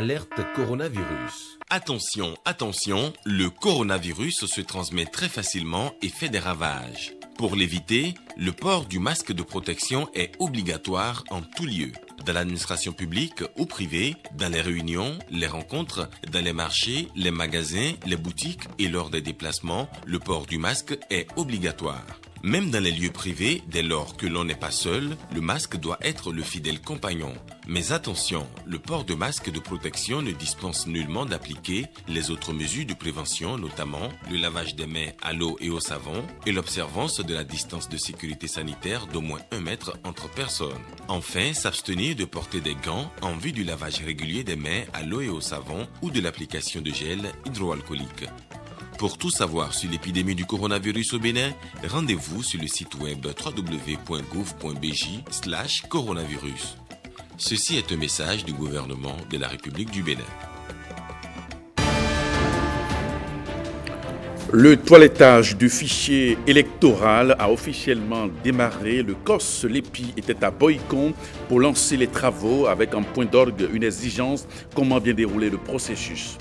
Alerte coronavirus. Attention, attention, le coronavirus se transmet très facilement et fait des ravages. Pour l'éviter, le port du masque de protection est obligatoire en tout lieu. Dans l'administration publique ou privée, dans les réunions, les rencontres, dans les marchés, les magasins, les boutiques et lors des déplacements, le port du masque est obligatoire. Même dans les lieux privés, dès lors que l'on n'est pas seul, le masque doit être le fidèle compagnon. Mais attention, le port de masque de protection ne dispense nullement d'appliquer les autres mesures de prévention, notamment le lavage des mains à l'eau et au savon et l'observance de la distance de sécurité sanitaire d'au moins 1 mètre entre personnes. Enfin, s'abstenir de porter des gants en vue du lavage régulier des mains à l'eau et au savon ou de l'application de gel hydroalcoolique. Pour tout savoir sur l'épidémie du coronavirus au Bénin, rendez-vous sur le site web www.gouv.bj/coronavirus. Ceci est un message du gouvernement de la République du Bénin. Le toilettage du fichier électoral a officiellement démarré. Le COS Lépi était à Boycon pour lancer les travaux avec en point d'orgue une exigence: comment bien dérouler le processus.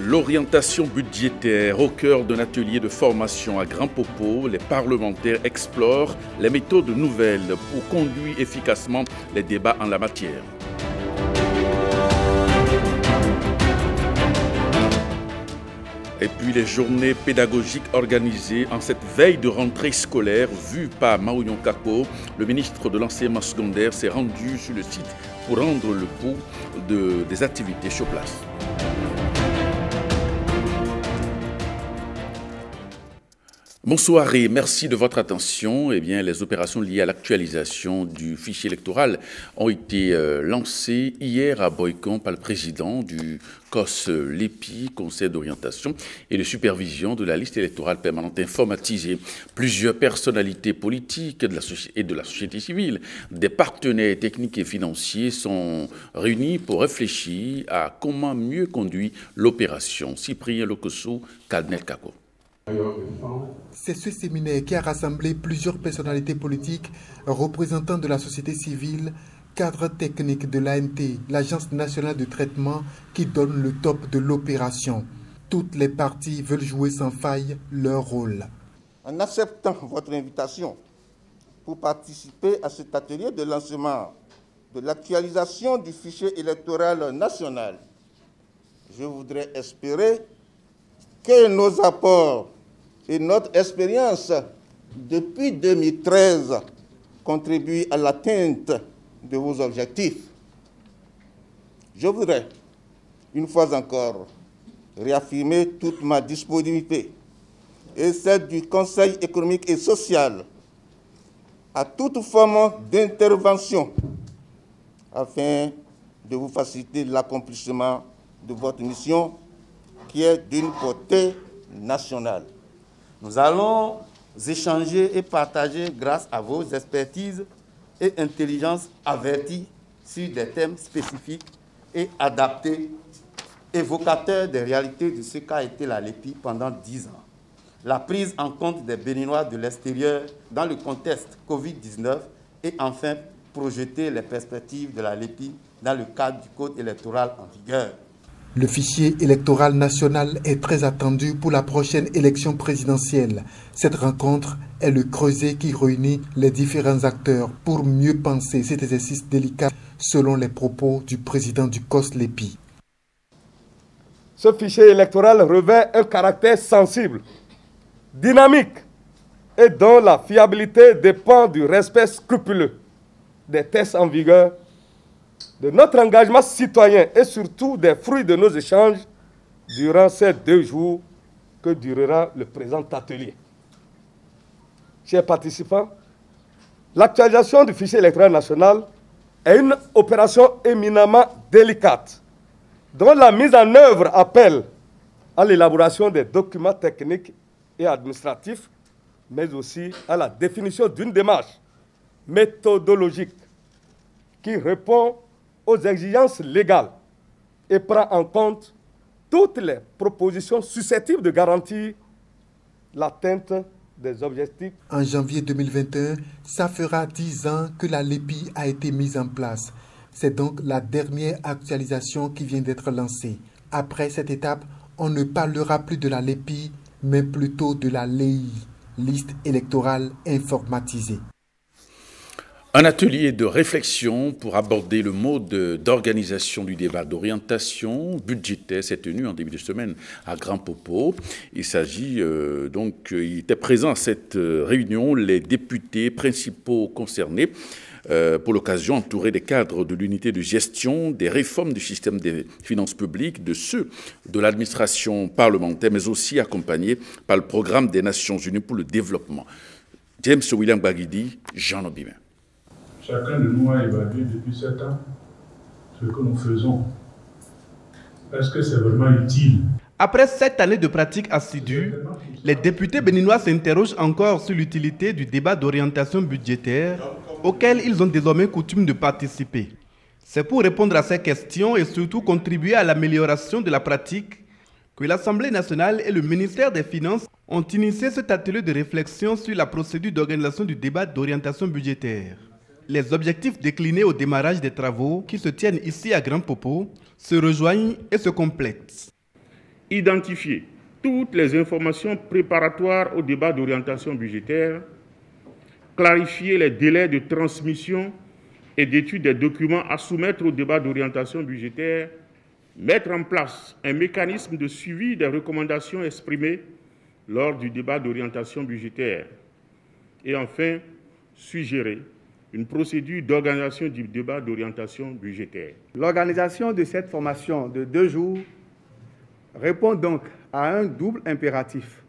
L'orientation budgétaire au cœur d'un atelier de formation à Grand Popo, les parlementaires explorent les méthodes nouvelles pour conduire efficacement les débats en la matière. Et puis les journées pédagogiques organisées en cette veille de rentrée scolaire vue par Maouyon Kako, le ministre de l'enseignement secondaire s'est rendu sur le site pour rendre le pouls des activités sur place. Bonsoir et merci de votre attention. Eh bien, les opérations liées à l'actualisation du fichier électoral ont été lancées hier à Boycon par le président du COS Lépi, Conseil d'orientation et de supervision de la liste électorale permanente informatisée. Plusieurs personnalités politiques et de la société civile, des partenaires techniques et financiers sont réunis pour réfléchir à comment mieux conduire l'opération. Cyprien Lokosso, Kalnel Kako. C'est ce séminaire qui a rassemblé plusieurs personnalités politiques, représentants de la société civile, cadres techniques de l'ANT, l'Agence nationale de traitement, qui donne le top de l'opération. Toutes les parties veulent jouer sans faille leur rôle. En acceptant votre invitation pour participer à cet atelier de lancement de l'actualisation du fichier électoral national, je voudrais espérer que nos apports et notre expérience depuis 2013 contribuent à l'atteinte de vos objectifs. Je voudrais, une fois encore, réaffirmer toute ma disponibilité et celle du Conseil économique et social à toute forme d'intervention afin de vous faciliter l'accomplissement de votre mission qui est d'une portée nationale. Nous allons échanger et partager grâce à vos expertises et intelligences averties sur des thèmes spécifiques et adaptés, évocateurs des réalités de ce qu'a été la Lépi pendant 10 ans. La prise en compte des Béninois de l'extérieur dans le contexte Covid-19 et enfin projeter les perspectives de la Lépi dans le cadre du code électoral en vigueur. Le fichier électoral national est très attendu pour la prochaine élection présidentielle. Cette rencontre est le creuset qui réunit les différents acteurs pour mieux penser cet exercice délicat, selon les propos du président du COS Lépi. Ce fichier électoral revêt un caractère sensible, dynamique et dont la fiabilité dépend du respect scrupuleux des tests en vigueur, de notre engagement citoyen et surtout des fruits de nos échanges durant ces 2 jours que durera le présent atelier. Chers participants, l'actualisation du fichier électoral national est une opération éminemment délicate dont la mise en œuvre appelle à l'élaboration des documents techniques et administratifs, mais aussi à la définition d'une démarche méthodologique qui répond aux exigences légales et prend en compte toutes les propositions susceptibles de garantir l'atteinte des objectifs. En janvier 2021, ça fera 10 ans que la LEPI a été mise en place. C'est donc la dernière actualisation qui vient d'être lancée. Après cette étape, on ne parlera plus de la LEPI, mais plutôt de la LEI, liste électorale informatisée. Un atelier de réflexion pour aborder le mode d'organisation du débat d'orientation budgétaire s'est tenu en début de semaine à Grand Popo. Il s'agit il était présent à cette réunion les députés principaux concernés. Pour l'occasion, entourés des cadres de l'unité de gestion, des réformes du système des finances publiques, de ceux de l'administration parlementaire, mais aussi accompagnés par le programme des Nations Unies pour le développement. James William Baguidi, Jean Obima. Chacun de nous a évalué depuis 7 ans ce que nous faisons. Est-ce que c'est vraiment utile? Après 7 années de pratique assidue, les députés béninois s'interrogent encore sur l'utilité du débat d'orientation budgétaire auquel ils ont désormais coutume de participer. C'est pour répondre à ces questions et surtout contribuer à l'amélioration de la pratique que l'Assemblée nationale et le ministère des Finances ont initié cet atelier de réflexion sur la procédure d'organisation du débat d'orientation budgétaire. Les objectifs déclinés au démarrage des travaux qui se tiennent ici à Grand Popo se rejoignent et se complètent. Identifier toutes les informations préparatoires au débat d'orientation budgétaire, clarifier les délais de transmission et d'étude des documents à soumettre au débat d'orientation budgétaire, mettre en place un mécanisme de suivi des recommandations exprimées lors du débat d'orientation budgétaire et enfin suggérer une procédure d'organisation du débat d'orientation budgétaire. L'organisation de cette formation de 2 jours répond donc à un double impératif,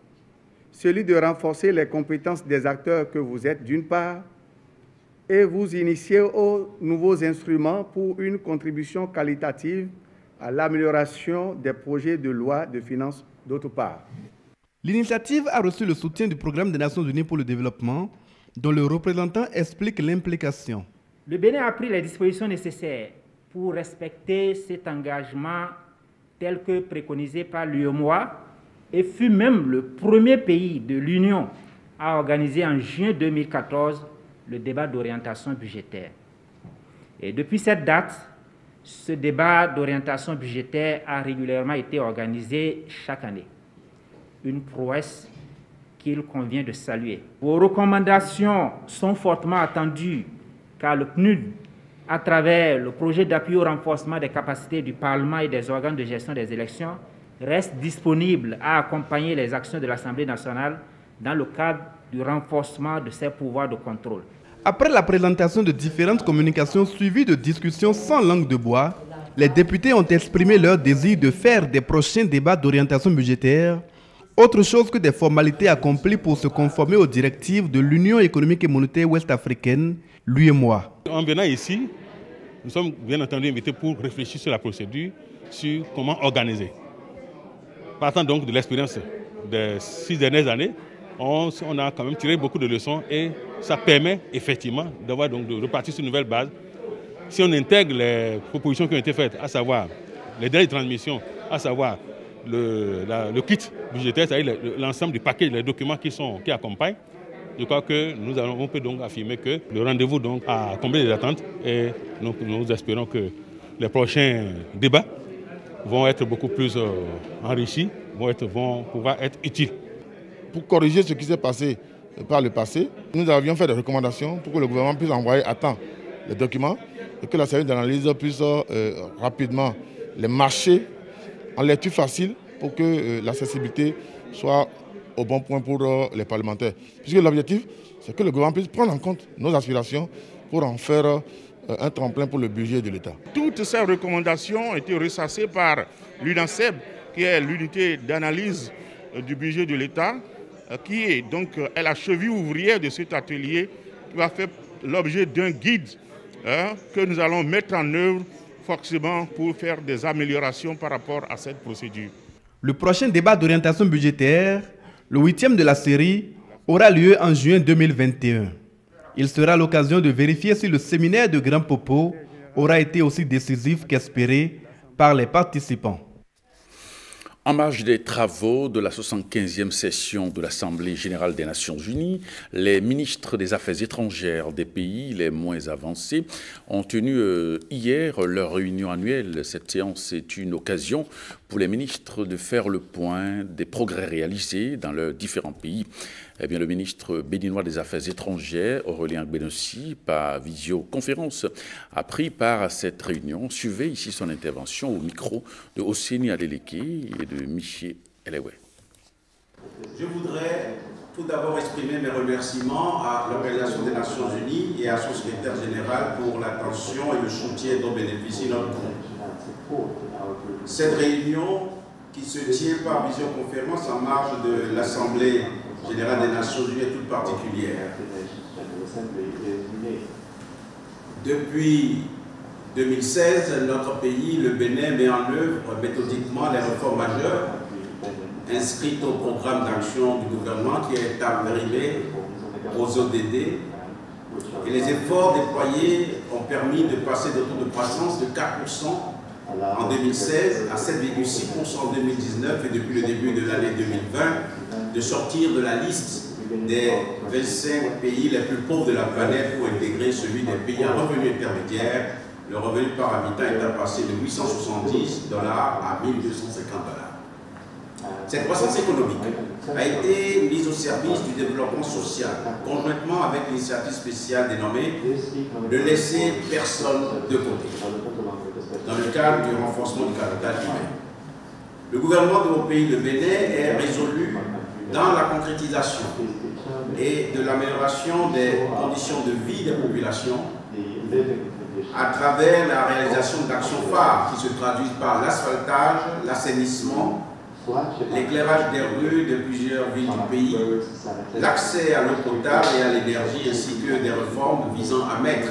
celui de renforcer les compétences des acteurs que vous êtes d'une part et vous initier aux nouveaux instruments pour une contribution qualitative à l'amélioration des projets de loi de finances d'autre part. L'initiative a reçu le soutien du Programme des Nations Unies pour le développement, dont le représentant explique l'implication. Le Bénin a pris les dispositions nécessaires pour respecter cet engagement tel que préconisé par l'UEMOA et fut même le premier pays de l'Union à organiser en juin 2014 le débat d'orientation budgétaire. Et depuis cette date, ce débat d'orientation budgétaire a régulièrement été organisé chaque année. Une prouesse qu'il convient de saluer. Vos recommandations sont fortement attendues car le PNUD, à travers le projet d'appui au renforcement des capacités du Parlement et des organes de gestion des élections, reste disponible à accompagner les actions de l'Assemblée nationale dans le cadre du renforcement de ses pouvoirs de contrôle. Après la présentation de différentes communications suivies de discussions sans langue de bois, les députés ont exprimé leur désir de faire des prochains débats d'orientation budgétaire autre chose que des formalités accomplies pour se conformer aux directives de l'Union économique et monétaire ouest-africaine, l'UEMOA. En venant ici, nous sommes bien entendu invités pour réfléchir sur la procédure, sur comment organiser. Partant donc de l'expérience des 6 dernières années, on a quand même tiré beaucoup de leçons et ça permet effectivement de repartir sur une nouvelle base. Si on intègre les propositions qui ont été faites, à savoir les délais de transmission, à savoir le kit budgétaire, c'est-à-dire l'ensemble du paquet, les documents qui accompagnent, je crois que on peut donc affirmer que le rendez-vous donc a comblé les attentes et nous espérons que les prochains débats vont être beaucoup plus enrichis, vont pouvoir être utiles. Pour corriger ce qui s'est passé par le passé, nous avions fait des recommandations pour que le gouvernement puisse envoyer à temps les documents et que la service d'analyse puisse rapidement les marcher en lecture facile pour que l'accessibilité soit au bon point pour les parlementaires. Puisque l'objectif, c'est que le gouvernement puisse prendre en compte nos aspirations pour en faire un tremplin pour le budget de l'État. Toutes ces recommandations ont été ressassées par l'UNACEB, qui est l'unité d'analyse du budget de l'État, qui est donc la cheville ouvrière de cet atelier, qui va faire l'objet d'un guide que nous allons mettre en œuvre forcément pour faire des améliorations par rapport à cette procédure. Le prochain débat d'orientation budgétaire, le 8e de la série, aura lieu en juin 2021. Il sera l'occasion de vérifier si le séminaire de Grand Popo aura été aussi décisif qu'espéré par les participants. En marge des travaux de la 75e session de l'Assemblée générale des Nations unies, les ministres des Affaires étrangères des pays les moins avancés ont tenu hier leur réunion annuelle. Cette séance est une occasion pour les ministres de faire le point des progrès réalisés dans leurs différents pays. Eh bien, le ministre béninois des Affaires étrangères, Aurélien Gbenossi, par visioconférence, a pris part à cette réunion. Suivez ici son intervention au micro de Osseni Adeleke et de Miché Elewe. Je voudrais tout d'abord exprimer mes remerciements à l'Organisation des Nations Unies et à son secrétaire général pour l'attention et le soutien dont bénéficie notre groupe. Cette réunion qui se tient par visioconférence en marge de l'Assemblée générale des Nations Unies est toute particulière. Depuis 2016, notre pays, le Bénin, met en œuvre méthodiquement les réformes majeures inscrites au programme d'action du gouvernement qui est arrivé aux ODD. Et les efforts déployés ont permis de passer de taux de croissance de 4% en 2016 à 7,6% en 2019 et depuis le début de l'année 2020, de sortir de la liste des 25 pays les plus pauvres de la planète pour intégrer celui des pays à revenus intermédiaires. Le revenu par habitant est passé de $870 à $1 250. Cette croissance économique a été mise au service du développement social, conjointement avec l'initiative spéciale dénommée « Ne laisser personne de côté », dans le cadre du renforcement du capital humain. Le gouvernement de mon pays, le Bénin, est résolu dans la concrétisation et de l'amélioration des conditions de vie des populations à travers la réalisation d'actions phares qui se traduisent par l'asphaltage, l'assainissement, l'éclairage des rues de plusieurs villes du pays, l'accès à l'eau potable et à l'énergie, ainsi que des réformes visant à mettre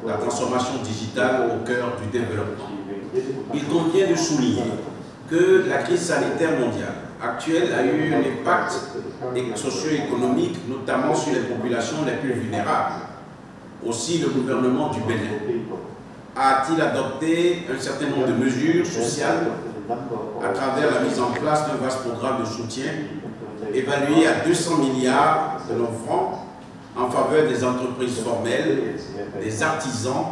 la transformation digitale au cœur du développement. Il convient de souligner que la crise sanitaire mondiale actuelle a eu un impact socio-économique, notamment sur les populations les plus vulnérables. Aussi, le gouvernement du Bénin a-t-il adopté un certain nombre de mesures sociales à travers la mise en place d'un vaste programme de soutien évalué à 200 milliards de nos francs en faveur des entreprises formelles, des artisans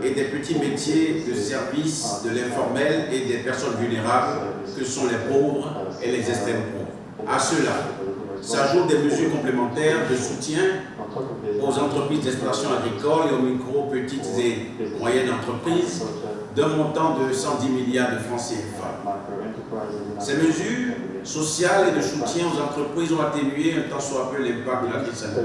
et des petits métiers de service de l'informel et des personnes vulnérables que sont les pauvres et les extrêmes pauvres. À cela s'ajoutent des mesures complémentaires de soutien aux entreprises d'exploitation agricole et aux micro, petites et moyennes entreprises d'un montant de 110 milliards de francs CFA. Ces mesures sociales et de soutien aux entreprises ont atténué un tant soit peu l'impact de la crise sanitaire.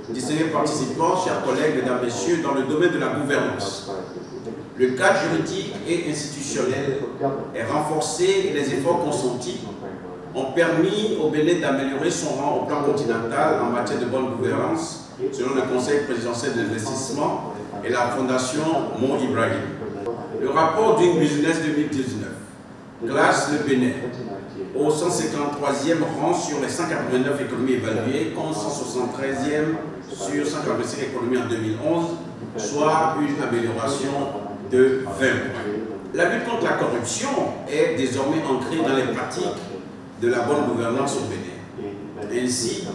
Distingués participants, chers collègues, mesdames, messieurs, dans le domaine de la gouvernance, le cadre juridique et institutionnel est renforcé et les efforts consentis ont permis au Bénin d'améliorer son rang au plan continental en matière de bonne gouvernance, selon le Conseil présidentiel d'investissement et la Fondation Mont Ibrahim. Le rapport Doing Business 2019 classe le Bénin au 153e rang sur les 189 économies évaluées, contre 173e sur 145 économies en 2011, soit une amélioration de 20 points. La lutte contre la corruption est désormais ancrée dans les pratiques de la bonne gouvernance au Bénin. Ainsi,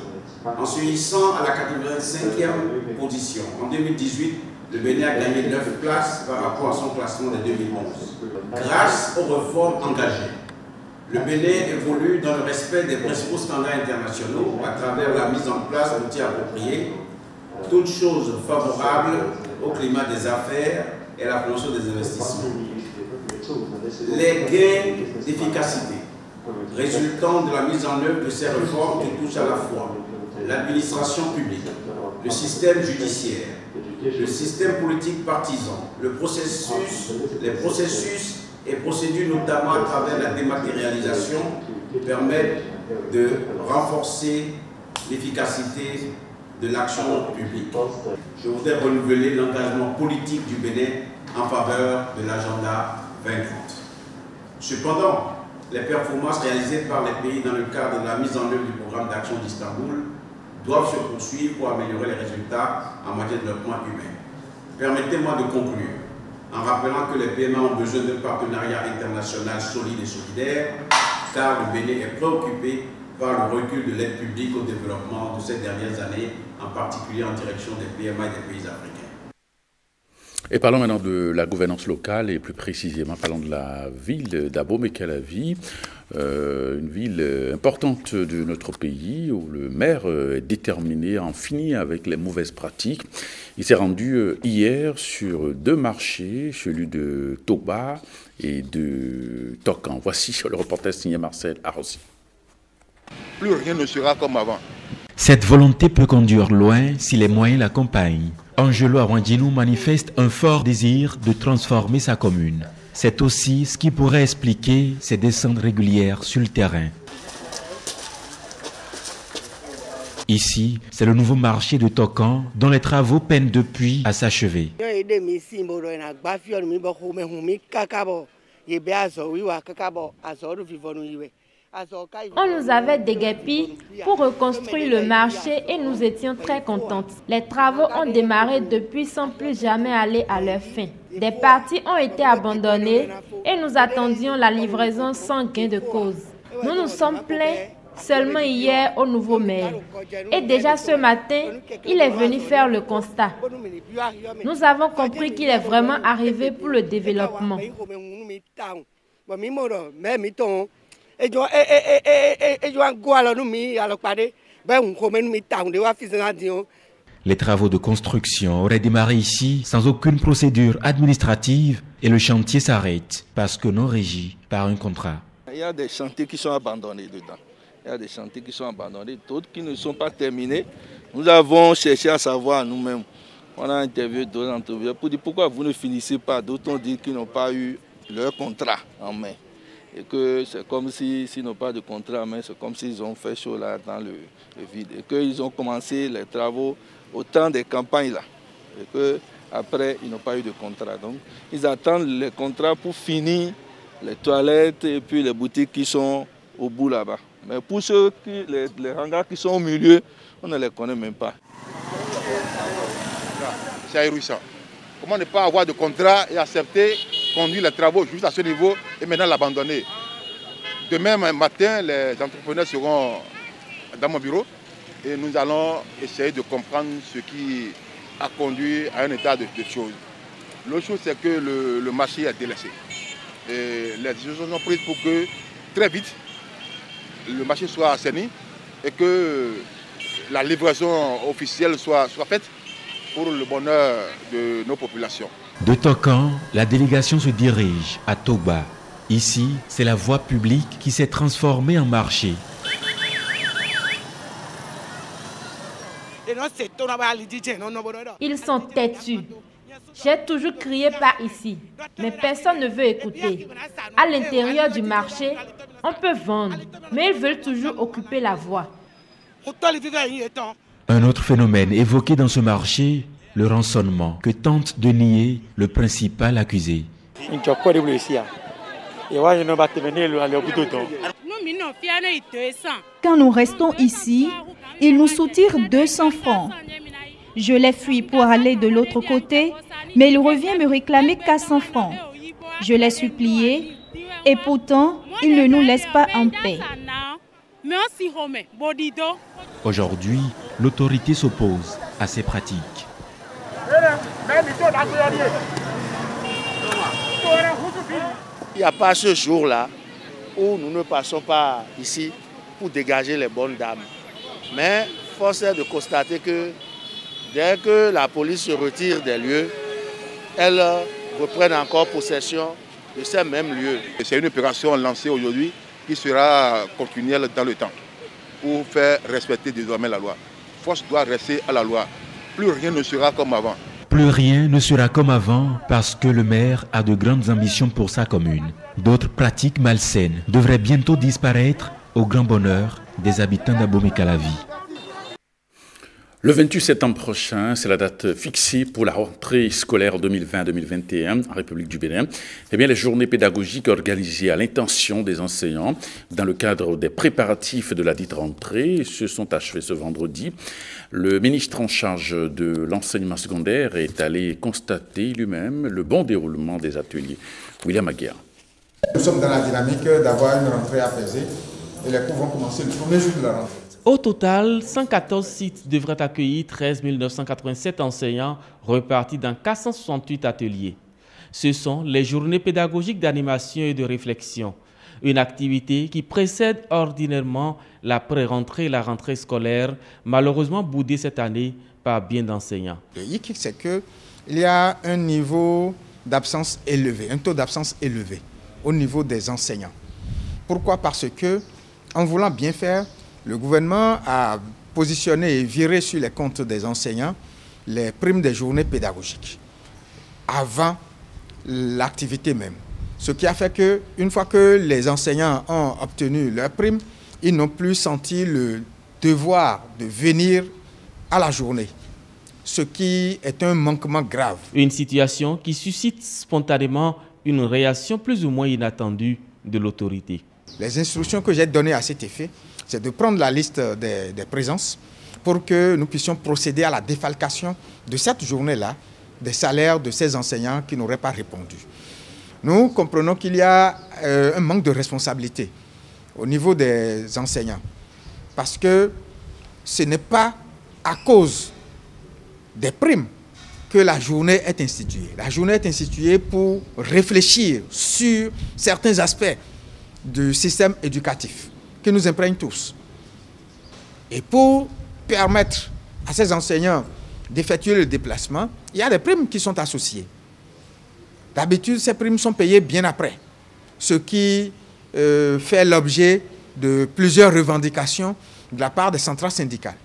en se hissant à la 85e position, en 2018, le Bénin a gagné 9 places par rapport à son classement de 2011. Grâce aux réformes engagées, le Bénin évolue dans le respect des principaux standards internationaux à travers la mise en place d'outils appropriés, toutes choses favorables au climat des affaires et à la promotion des investissements. Les gains d'efficacité résultant de la mise en œuvre de ces réformes qui touchent à la fois l'administration publique, le système judiciaire, le système politique partisan, les processus et procédures, notamment à travers la dématérialisation, permettent de renforcer l'efficacité de l'action publique. Je voudrais renouveler l'engagement politique du Bénin en faveur de l'agenda 2030. Cependant, les performances réalisées par les pays dans le cadre de la mise en œuvre du programme d'action d'Istanbul doivent se poursuivre pour améliorer les résultats en matière de développement humain. Permettez-moi de conclure en rappelant que les PMA ont besoin d'un partenariat international solide et solidaire, car le Bénin est préoccupé par le recul de l'aide publique au développement de ces dernières années, en particulier en direction des PMA et des pays africains. Et parlons maintenant de la gouvernance locale et plus précisément parlons de la ville d'Abomey-Calavi, une ville importante de notre pays où le maire est déterminé à en finir avec les mauvaises pratiques. Il s'est rendu hier sur 2 marchés, celui de Toba et de Tokan. Voici le reportage signé Marcel Arossi. Plus rien ne sera comme avant. Cette volonté peut conduire loin si les moyens l'accompagnent. Angelo Awandjinou manifeste un fort désir de transformer sa commune. C'est aussi ce qui pourrait expliquer ses descentes régulières sur le terrain. Ici, c'est le nouveau marché de Tokan dont les travaux peinent depuis à s'achever. On nous avait déguerpis pour reconstruire le marché et nous étions très contentes. Les travaux ont démarré depuis sans plus jamais aller à leur fin. Des parties ont été abandonnées et nous attendions la livraison sans gain de cause. Nous nous sommes plaints seulement hier au nouveau maire. Et déjà ce matin, il est venu faire le constat. Nous avons compris qu'il est vraiment arrivé pour le développement. Les travaux de construction auraient démarré ici sans aucune procédure administrative et le chantier s'arrête parce que non régi par un contrat. Il y a des chantiers qui sont abandonnés dedans. Il y a des chantiers qui sont abandonnés, d'autres qui ne sont pas terminés. Nous avons cherché à savoir nous-mêmes. On a interviewé d'autres entreprises pour dire pourquoi vous ne finissez pas. D'autres ont dit qu'ils n'ont pas eu leur contrat en main. Et que c'est comme s'ils n'ont pas de contrat en main, c'est comme s'ils ont fait chaud là dans le vide. Et qu'ils ont commencé les travaux au temps des campagnes là. Et qu'après, ils n'ont pas eu de contrat. Donc, ils attendent les contrats pour finir les toilettes et puis les boutiques qui sont au bout là-bas. Mais pour ceux les hangars qui sont au milieu, on ne les connaît même pas. C'est ahurissant. Comment ne pas avoir de contrat et accepter conduire les travaux juste à ce niveau et maintenant l'abandonner. Demain matin, les entrepreneurs seront dans mon bureau et nous allons essayer de comprendre ce qui a conduit à un état de choses. L'autre chose, c'est que le marché est délaissé. Et les décisions sont prises pour que très vite le marché soit assaini et que la livraison officielle soit faite pour le bonheur de nos populations. De Tokan, la délégation se dirige à Toba. Ici, c'est la voie publique qui s'est transformée en marché. Ils sont têtus. J'ai toujours crié par ici, mais personne ne veut écouter. À l'intérieur du marché, on peut vendre, mais ils veulent toujours occuper la voie. Un autre phénomène évoqué dans ce marché, le rançonnement, que tente de nier le principal accusé. Quand nous restons ici, ils nous soutirent 200 francs. Je les fuis pour aller de l'autre côté, mais il revient me réclamer 400 francs. Je les suppliais et pourtant, ils ne nous laissent pas en paix. Aujourd'hui, l'autorité s'oppose à ces pratiques. Il n'y a pas ce jour-là où nous ne passons pas ici pour dégager les bonnes dames. Mais force est de constater que dès que la police se retire des lieux, elles reprennent encore possession de ces mêmes lieux. C'est une opération lancée aujourd'hui qui sera continuelle dans le temps pour faire respecter désormais la loi. Force doit rester à la loi. Plus rien ne sera comme avant. Plus rien ne sera comme avant parce que le maire a de grandes ambitions pour sa commune. D'autres pratiques malsaines devraient bientôt disparaître au grand bonheur des habitants d'Abomey-Calavi. Le 28 septembre prochain, c'est la date fixée pour la rentrée scolaire 2020-2021 en République du Bénin. Eh bien, les journées pédagogiques organisées à l'intention des enseignants dans le cadre des préparatifs de la dite rentrée se sont achevées ce vendredi. Le ministre en charge de l'enseignement secondaire est allé constater lui-même le bon déroulement des ateliers. William Aguiar. Nous sommes dans la dynamique d'avoir une rentrée apaisée et les cours vont commencer le premier jour de la rentrée. Au total, 114 sites devraient accueillir 13 987 enseignants repartis dans 468 ateliers. Ce sont les journées pédagogiques d'animation et de réflexion, une activité qui précède ordinairement la pré-rentrée et la rentrée scolaire, malheureusement boudée cette année par bien d'enseignants. Le hic, c'est qu'il y a un niveau d'absence élevé, un taux d'absence élevé au niveau des enseignants. Pourquoi? Parce que, en voulant bien faire, le gouvernement a positionné et viré sur les comptes des enseignants les primes des journées pédagogiques avant l'activité même. Ce qui a fait qu'une fois que les enseignants ont obtenu leurs primes, ils n'ont plus senti le devoir de venir à la journée, ce qui est un manquement grave. Une situation qui suscite spontanément une réaction plus ou moins inattendue de l'autorité. Les instructions que j'ai données à cet effet, c'est de prendre la liste des présences pour que nous puissions procéder à la défalcation de cette journée-là des salaires de ces enseignants qui n'auraient pas répondu. Nous comprenons qu'il y a un manque de responsabilité au niveau des enseignants parce que ce n'est pas à cause des primes que la journée est instituée. La journée est instituée pour réfléchir sur certains aspects du système éducatif qui nous imprègne tous. Et pour permettre à ces enseignants d'effectuer le déplacement, il y a des primes qui sont associées. D'habitude, ces primes sont payées bien après, ce qui fait l'objet de plusieurs revendications de la part des centrales syndicales.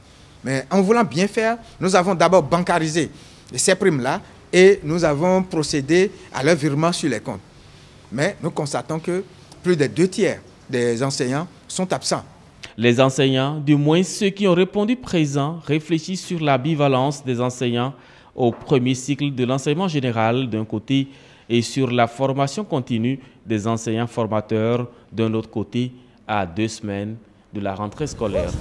Mais en voulant bien faire, nous avons d'abord bancarisé ces primes-là et nous avons procédé à leur virement sur les comptes. Mais nous constatons que plus des 2/3 des enseignants sont absents. Les enseignants, du moins ceux qui ont répondu présents, réfléchissent sur la bivalence des enseignants au premier cycle de l'enseignement général d'un côté et sur la formation continue des enseignants formateurs d'un autre côté à 2 semaines de la rentrée scolaire.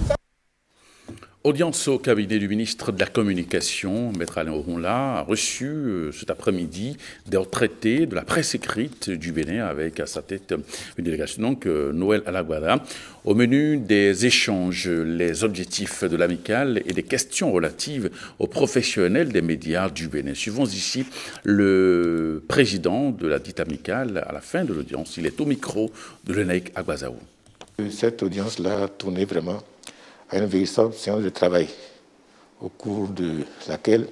Audience au cabinet du ministre de la Communication, Maître Alain Oronla, a reçu cet après-midi des retraités de la presse écrite du Bénin avec à sa tête une délégation, donc Noël Alagbada. Au menu des échanges, les objectifs de l'amicale et des questions relatives aux professionnels des médias du Bénin. Suivons ici le président de la dite amicale à la fin de l'audience. Il est au micro de Lenaïk Agbazaou. Cette audience-là a tourné vraiment à une véritable séance de travail au cours de laquelle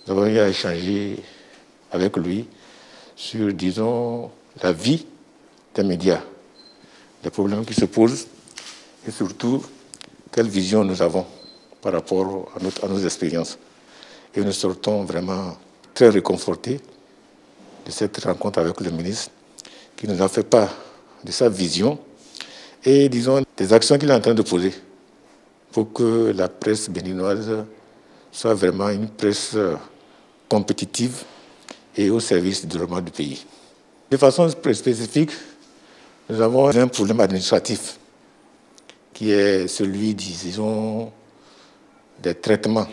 nous avons eu à échanger avec lui sur, disons, la vie des médias, les problèmes qui se posent et surtout quelle vision nous avons par rapport à nos expériences. Et nous sortons vraiment très réconfortés de cette rencontre avec le ministre qui nous a fait part de sa vision et, disons, des actions qu'il est en train de poser pour que la presse béninoise soit vraiment une presse compétitive et au service du développement du pays. De façon spécifique, nous avons un problème administratif qui est celui, disons, des traitements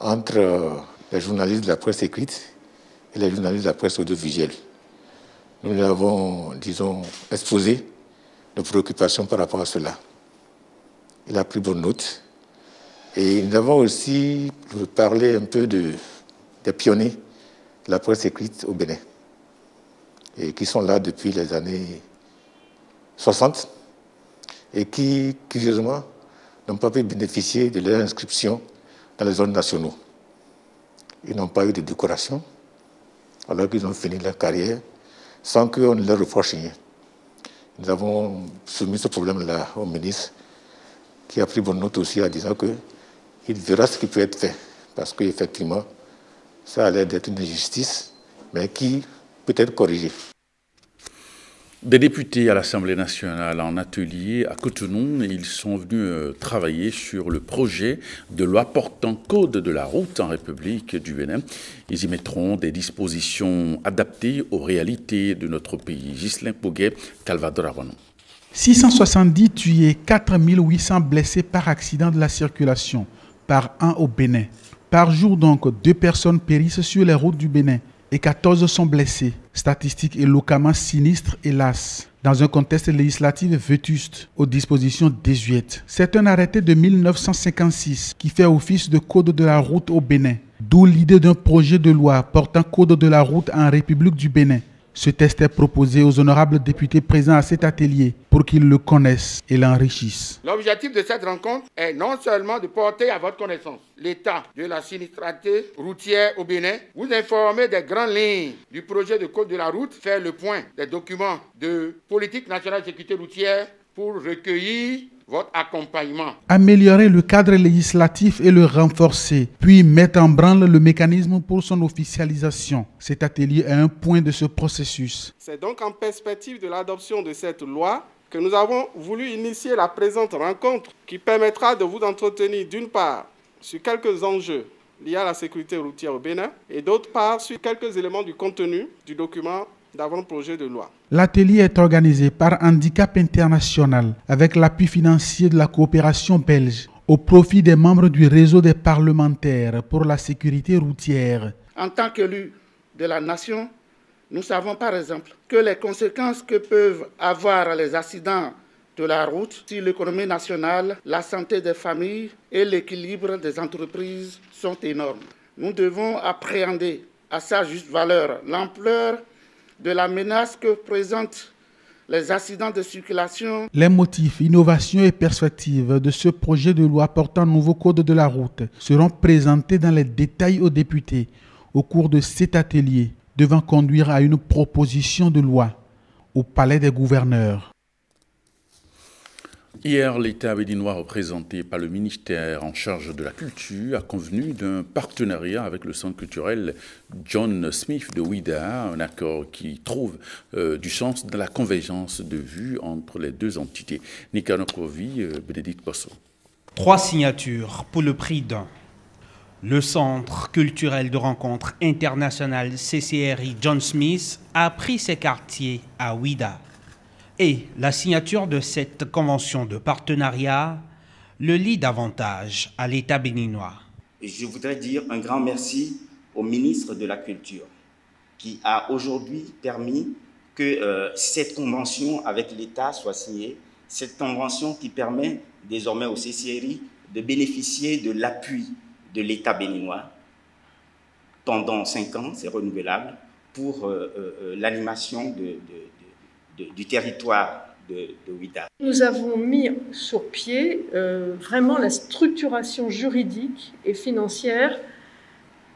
entre les journalistes de la presse écrite et les journalistes de la presse audiovisuelle. Nous avons, disons, exposé nos préoccupations par rapport à cela. Il a pris bonne note. Et nous avons aussi parlé un peu des pionniers de la presse écrite au Bénin, et qui sont là depuis les années 60 et qui, curieusement, n'ont pas pu bénéficier de leur inscription dans les ordres nationaux. Ils n'ont pas eu de décoration, alors qu'ils ont fini leur carrière sans qu'on ne leur reproche rien. Nous avons soumis ce problème-là au ministre, qui a pris bonne note aussi en disant qu'il verra ce qui peut être fait. Parce qu'effectivement, ça a l'air d'être une injustice, mais qui peut être corrigée. Des députés à l'Assemblée nationale en atelier à Cotonou, ils sont venus travailler sur le projet de loi portant code de la route en République du Bénin. Ils y mettront des dispositions adaptées aux réalités de notre pays. Ghislain Pouguet, Calvador Avano. 670 tués, 4800 blessés par accident de la circulation, par an au Bénin. Par jour donc, 2 personnes périssent sur les routes du Bénin et 14 sont blessés. Statistique éloquemment sinistre, hélas, dans un contexte législatif vétuste, aux dispositions désuètes. C'est un arrêté de 1956 qui fait office de code de la route au Bénin, d'où l'idée d'un projet de loi portant code de la route en République du Bénin. Ce texte est proposé aux honorables députés présents à cet atelier pour qu'ils le connaissent et l'enrichissent. L'objectif de cette rencontre est non seulement de porter à votre connaissance l'état de la sinistralité routière au Bénin, vous informer des grandes lignes du projet de code de la route, faire le point des documents de politique nationale de sécurité routière pour recueillir votre accompagnement. Améliorer le cadre législatif et le renforcer, puis mettre en branle le mécanisme pour son officialisation. Cet atelier est un point de ce processus. C'est donc en perspective de l'adoption de cette loi que nous avons voulu initier la présente rencontre qui permettra de vous entretenir d'une part sur quelques enjeux liés à la sécurité routière au Bénin et d'autre part sur quelques éléments du contenu du document d'avant-projet de loi. L'atelier est organisé par Handicap International avec l'appui financier de la coopération belge au profit des membres du réseau des parlementaires pour la sécurité routière. En tant qu'élus de la nation, nous savons par exemple que les conséquences que peuvent avoir les accidents de la route sur l'économie nationale, la santé des familles et l'équilibre des entreprises sont énormes. Nous devons appréhender à sa juste valeur l'ampleur de la menace que présentent les accidents de circulation. Les motifs, innovations et perspectives de ce projet de loi portant nouveau code de la route seront présentés dans les détails aux députés au cours de cet atelier, devant conduire à une proposition de loi au Palais des gouverneurs. Hier, l'État béninois, représenté par le ministère en charge de la culture, a convenu d'un partenariat avec le centre culturel John Smith de Ouidah, un accord qui trouve du sens dans la convergence de vues entre les deux entités. Nicanor Kovi, Bénédicte Posso. 3 signatures pour le prix d'un. Le Centre culturel de rencontre international CCRI John Smith a pris ses quartiers à Ouidah. Et la signature de cette convention de partenariat le lie davantage à l'État béninois. Je voudrais dire un grand merci au ministre de la Culture qui a aujourd'hui permis que cette convention avec l'État soit signée. Cette convention qui permet désormais au CCRI de bénéficier de l'appui de l'État béninois pendant 5 ans, c'est renouvelable, pour l'animation du territoire de Ouidah. Nous avons mis sur pied vraiment la structuration juridique et financière,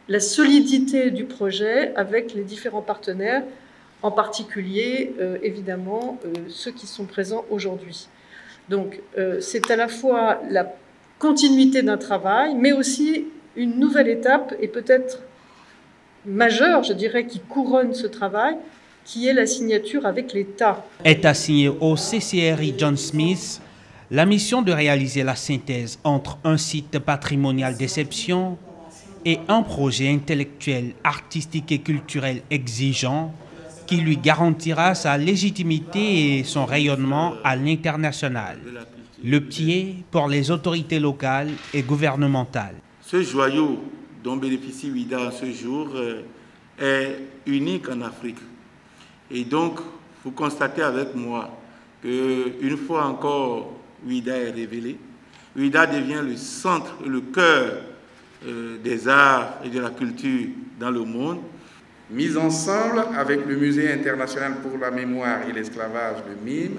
la solidité du projet avec les différents partenaires, en particulier évidemment ceux qui sont présents aujourd'hui. Donc c'est à la fois la continuité d'un travail, mais aussi une nouvelle étape et peut-être majeure, je dirais, qui couronne ce travail, qui est la signature avec l'État. Est assignée au CCRI John Smith la mission de réaliser la synthèse entre un site patrimonial d'exception et un projet intellectuel, artistique et culturel exigeant qui lui garantira sa légitimité et son rayonnement à l'international. Le pied pour les autorités locales et gouvernementales. Ce joyau dont bénéficie Ouidah ce jour est unique en Afrique. Et donc, vous constatez avec moi qu'une fois encore, Ouidah est révélé. Ouidah devient le centre, le cœur des arts et de la culture dans le monde. Mis ensemble avec le Musée international pour la mémoire et l'esclavage, le MIM,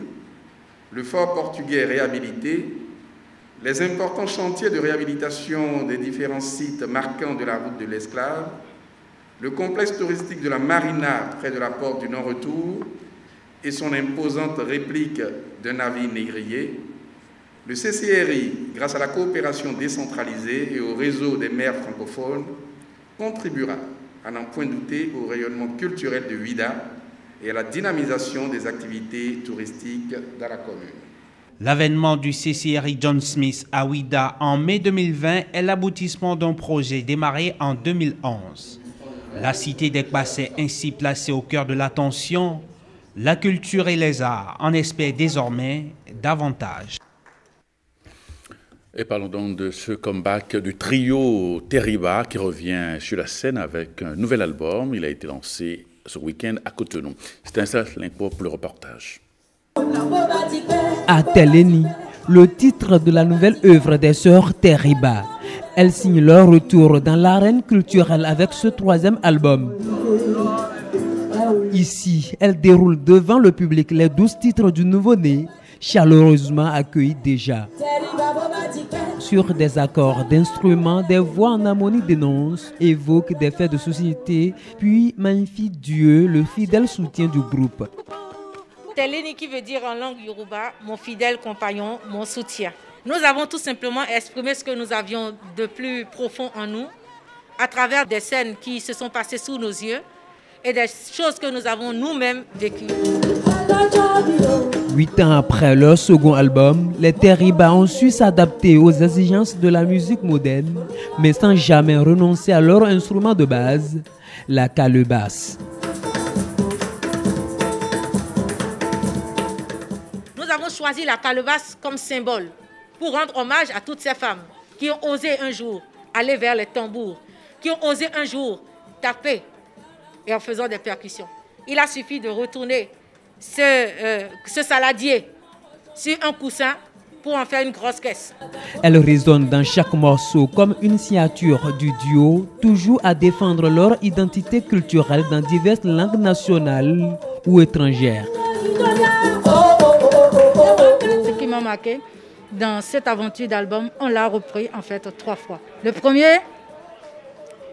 le fort portugais réhabilité, les importants chantiers de réhabilitation des différents sites marquants de la route de l'esclave, le complexe touristique de la Marina près de la porte du non-retour et son imposante réplique d'un navire négrier, le CCRI, grâce à la coopération décentralisée et au réseau des maires francophones, contribuera, à n'en point douter, au rayonnement culturel de Ouidah et à la dynamisation des activités touristiques dans la commune. L'avènement du CCRI John Smith à Ouidah en mai 2020 est l'aboutissement d'un projet démarré en 2011. La cité d'Ekbasse est ainsi placée au cœur de l'attention. La culture et les arts en espèrent désormais davantage. Et parlons donc de ce comeback du trio Teriba qui revient sur la scène avec un nouvel album. Il a été lancé ce week-end à Cotonou. C'est un seul l'impôt pour le reportage. Ateleni, le titre de la nouvelle œuvre des sœurs Teriba. Elles signent leur retour dans l'arène culturelle avec ce troisième album. Ici, elles déroulent devant le public les 12 titres du nouveau-né, chaleureusement accueillis déjà. Sur des accords d'instruments, des voix en harmonie dénoncent, évoquent des faits de société, puis magnifient Dieu, le fidèle soutien du groupe. Teleni qui veut dire en langue yoruba, mon fidèle compagnon, mon soutien. Nous avons tout simplement exprimé ce que nous avions de plus profond en nous, à travers des scènes qui se sont passées sous nos yeux et des choses que nous avons nous-mêmes vécues. 8 ans après leur second album, les Teriba ont su s'adapter aux exigences de la musique moderne, mais sans jamais renoncer à leur instrument de base, la calebasse. Nous avons choisi la calebasse comme symbole pour rendre hommage à toutes ces femmes qui ont osé un jour aller vers les tambours, qui ont osé un jour taper et en faisant des percussions. Il a suffi de retourner ce saladier sur un coussin pour en faire une grosse caisse. Elles résonnent dans chaque morceau comme une signature du duo, toujours à défendre leur identité culturelle dans diverses langues nationales ou étrangères. Ce qui m'a marqué dans cette aventure d'album, on l'a repris en fait 3 fois. Le premier,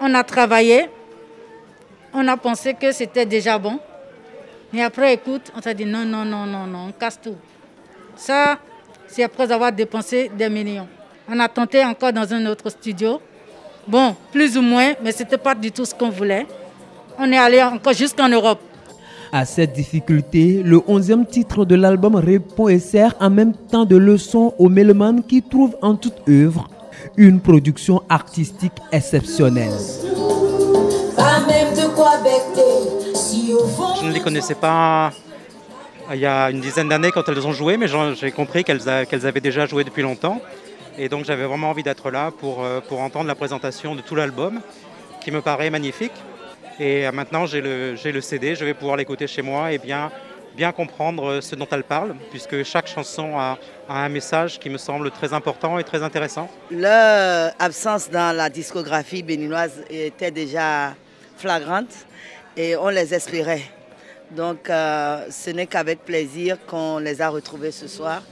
on a travaillé, on a pensé que c'était déjà bon. Mais après, écoute, on s'est dit non, on casse tout. Ça, c'est après avoir dépensé des millions. On a tenté encore dans un autre studio. Bon, plus ou moins, mais ce n'était pas du tout ce qu'on voulait. On est allé encore jusqu'en Europe. À cette difficulté, le 11e titre de l'album répond et sert en même temps de leçon aux mélomanes qui trouvent en toute œuvre une production artistique exceptionnelle. Je ne les connaissais pas il y a une dizaine d'années quand elles ont joué, mais j'ai compris qu'elles avaient déjà joué depuis longtemps. Et donc j'avais vraiment envie d'être là pour entendre la présentation de tout l'album, qui me paraît magnifique. Et maintenant j'ai le CD, je vais pouvoir l'écouter chez moi et bien comprendre ce dont elle parle, puisque chaque chanson a un message qui me semble très important et très intéressant. Leur absence dans la discographie béninoise était déjà flagrante et on les espérait. Donc ce n'est qu'avec plaisir qu'on les a retrouvés ce soir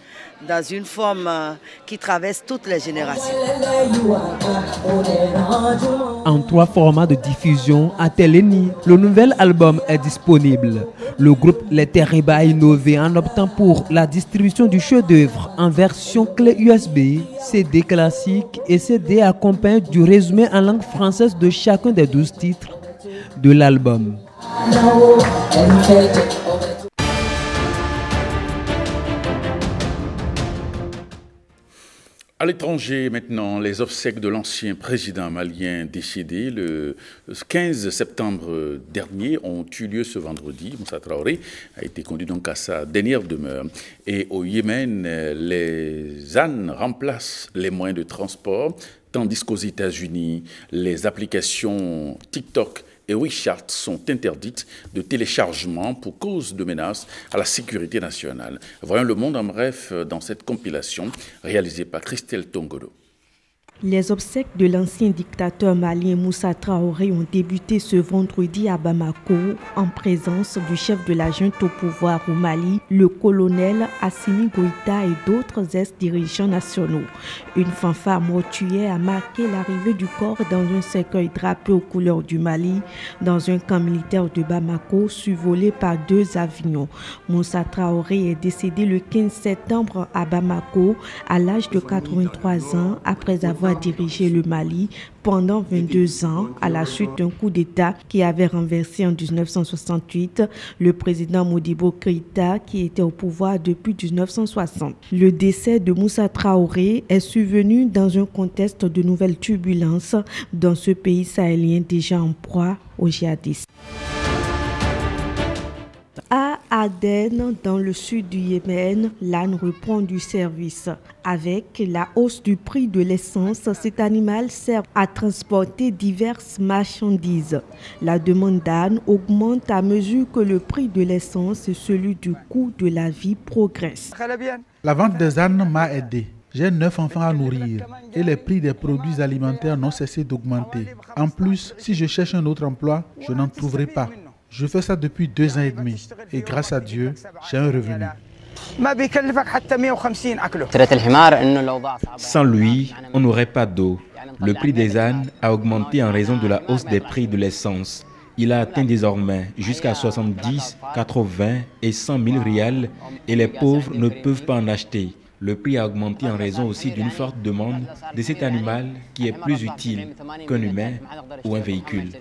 dans une forme qui traverse toutes les générations. En 3 formats de diffusion, à Ateleni, le nouvel album est disponible. Le groupe Les Teriba a innové en optant pour la distribution du chef-d'œuvre en version clé USB, CD classique et CD accompagné du résumé en langue française de chacun des 12 titres de l'album. À l'étranger maintenant, les obsèques de l'ancien président malien décédé le 15 septembre dernier ont eu lieu ce vendredi. Moussa Traoré a été conduit donc à sa dernière demeure. Et au Yémen, les ânes remplacent les moyens de transport, tandis qu'aux États-Unis, les applications TikTok et WeChat sont interdites de téléchargement pour cause de menace à la sécurité nationale. Voyons le monde en bref dans cette compilation réalisée par Christelle Tongolo. Les obsèques de l'ancien dictateur malien Moussa Traoré ont débuté ce vendredi à Bamako en présence du chef de la junte au pouvoir au Mali, le colonel Assimi Goïta et d'autres ex-dirigeants nationaux. Une fanfare mortuaire a marqué l'arrivée du corps dans un cercueil drapé aux couleurs du Mali dans un camp militaire de Bamako survolé par 2 avions. Moussa Traoré est décédé le 15 septembre à Bamako à l'âge de 83 ans après avoir avoir dirigé le Mali pendant 22 ans à la suite d'un coup d'État qui avait renversé en 1968 le président Modibo Keïta qui était au pouvoir depuis 1960. Le décès de Moussa Traoré est survenu dans un contexte de nouvelles turbulences dans ce pays sahélien déjà en proie aux djihadistes. À Aden, dans le sud du Yémen, l'âne reprend du service. Avec la hausse du prix de l'essence, cet animal sert à transporter diverses marchandises. La demande d'âne augmente à mesure que le prix de l'essence et celui du coût de la vie progressent. La vente des ânes m'a aidé. J'ai 9 enfants à nourrir et les prix des produits alimentaires n'ont cessé d'augmenter. En plus, si je cherche un autre emploi, je n'en trouverai pas. Je fais ça depuis 2 ans et demi et grâce à Dieu, j'ai un revenu. Sans lui, on n'aurait pas d'eau. Le prix des ânes a augmenté en raison de la hausse des prix de l'essence. Il a atteint désormais jusqu'à 70, 80 et 100 000 rials et les pauvres ne peuvent pas en acheter. Le prix a augmenté en raison aussi d'une forte demande de cet animal qui est plus utile qu'un humain ou un véhicule.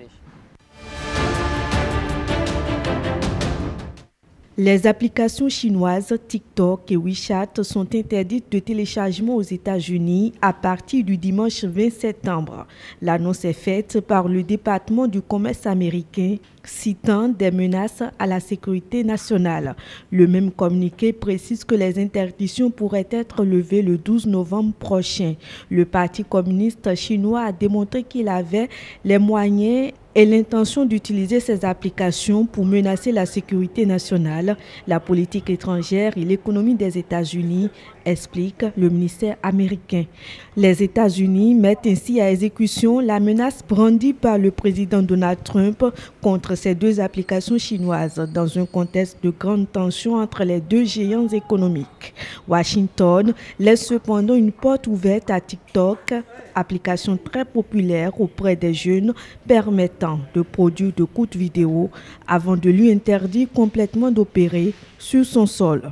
Les applications chinoises TikTok et WeChat sont interdites de téléchargement aux États-Unis à partir du dimanche 20 septembre. L'annonce est faite par le département du commerce américain, citant des menaces à la sécurité nationale. Le même communiqué précise que les interdictions pourraient être levées le 12 novembre prochain. Le Parti communiste chinois a démontré qu'il avait les moyens et l'intention d'utiliser ces applications pour menacer la sécurité nationale, la politique étrangère et l'économie des États-Unis, explique le ministère américain. Les États-Unis mettent ainsi à exécution la menace brandie par le président Donald Trump contre ces 2 applications chinoises dans un contexte de grande tension entre les 2 géants économiques. Washington laisse cependant une porte ouverte à TikTok, application très populaire auprès des jeunes permettant de produire de courtes vidéos avant de lui interdire complètement d'opérer sur son sol.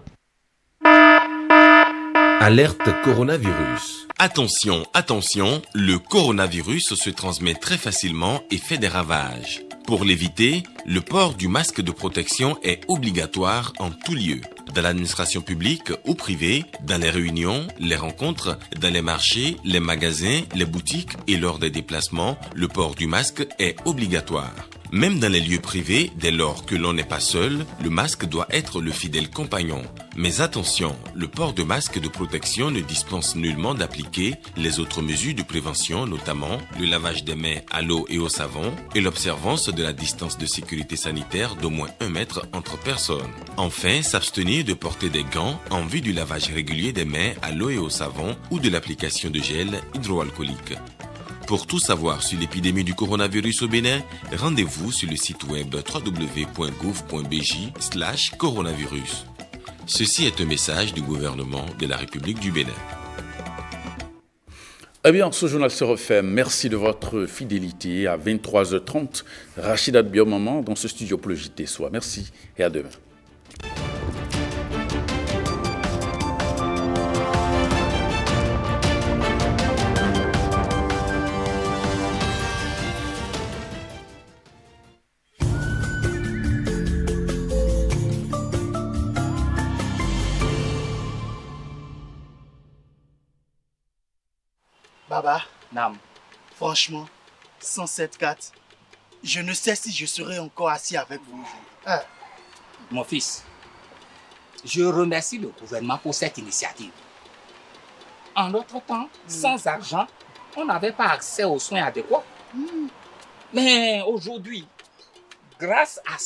Alerte coronavirus. Attention, attention, le coronavirus se transmet très facilement et fait des ravages. Pour l'éviter, le port du masque de protection est obligatoire en tout lieu. Dans l'administration publique ou privée, dans les réunions, les rencontres, dans les marchés, les magasins, les boutiques et lors des déplacements, le port du masque est obligatoire. Même dans les lieux privés, dès lors que l'on n'est pas seul, le masque doit être le fidèle compagnon. Mais attention, le port de masque de protection ne dispense nullement d'appliquer les autres mesures de prévention, notamment le lavage des mains à l'eau et au savon et l'observance de la distance de sécurité sanitaire d'au moins 1 mètre entre personnes. Enfin, s'abstenir de porter des gants en vue du lavage régulier des mains à l'eau et au savon ou de l'application de gel hydroalcoolique. Pour tout savoir sur l'épidémie du coronavirus au Bénin, rendez-vous sur le site web www.gouv.bj/coronavirus. Ceci est un message du gouvernement de la République du Bénin. Eh bien, ce journal se refait. Merci de votre fidélité. À 23h30, Rachida Biomama dans ce studio pour le JT Soir. Merci et à demain. Baba, Nam. Franchement, 107.4, je ne sais si je serai encore assis avec vous. Mon fils, je remercie le gouvernement pour cette initiative. En notre temps, sans argent, on n'avait pas accès aux soins adéquats. Mais aujourd'hui, grâce à